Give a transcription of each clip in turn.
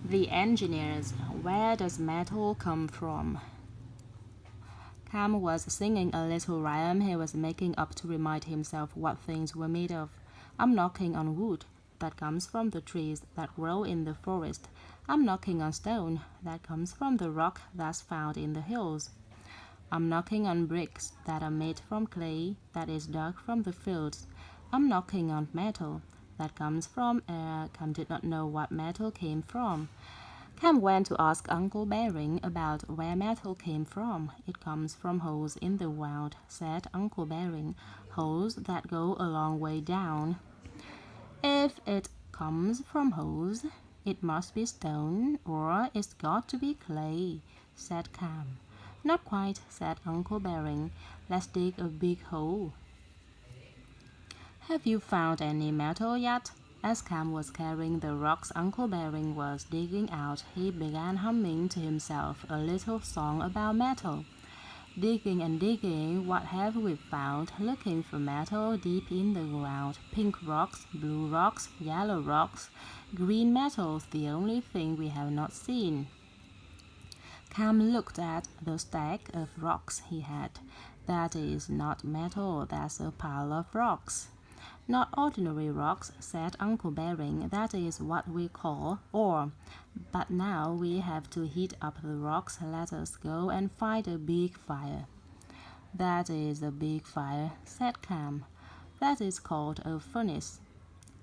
The engineers, where does metal come from? Cam was singing a little rhyme he was making up to remind himself what things were made of. I'm knocking on wood. That comes from the trees that grow in the forest. I'm knocking on stone. That comes from the rock that's found in the hills. I'm knocking on bricks that are made from clay that is dug from the fields. I'm knocking on metal that comes from air. Cam did not know what metal came from. Cam went to ask Uncle Bering about where metal came from. It comes from holes in the ground, said Uncle Bering, holes that go a long way down. If it comes from holes, it must be stone or it's got to be clay, said Cam. Not quite, said Uncle Bering. Let's dig a big hole. Have you found any metal yet? As Cam was carrying the rocks Uncle Bering was digging out, he began humming to himself a little song about metal. Digging and digging, what have we found? Looking for metal deep in the ground. Pink rocks, blue rocks, yellow rocks, green metals, the only thing we have not seen. Cam looked at the stack of rocks he had. That is not metal, that's a pile of rocks. Not ordinary rocks, said Uncle Bering. That is what we call ore. But now we have to heat up the rocks. Let us go and find a big fire. That is a big fire, said Cam. That is called a furnace,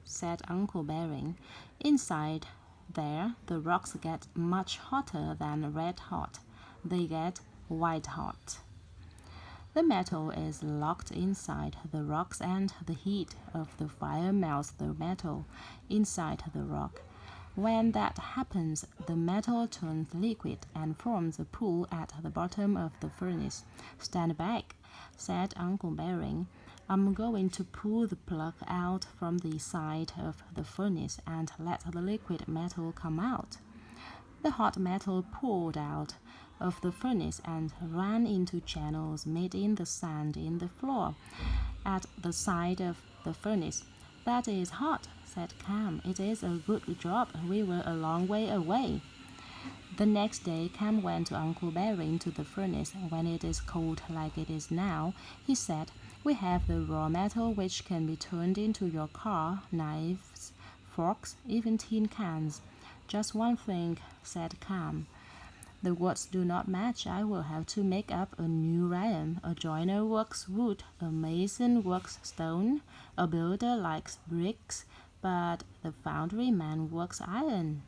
said Uncle Bering. Inside there, the rocks get much hotter than red hot. They get white hot. The metal is locked inside the rocks and the heat of the fire melts the metal inside the rock. When that happens, the metal turns liquid and forms a pool at the bottom of the furnace. Stand back, said Uncle Bering. I'm going to pull the plug out from the side of the furnace and let the liquid metal come out. The hot metal poured out of the furnace and ran into channels made in the sand in the floor at the side of the furnace. That is hot, said Cam. It is a good job we were a long way away. The next day, Cam went to Uncle Bering to the furnace. When it is cold like it is now, he said, we have the raw metal which can be turned into your car, knives, forks, even tin cans. Just one thing, said Cam. The words do not match. I will have to make up a new rhyme. A joiner works wood, a mason works stone, a builder likes bricks, but the foundry man works iron.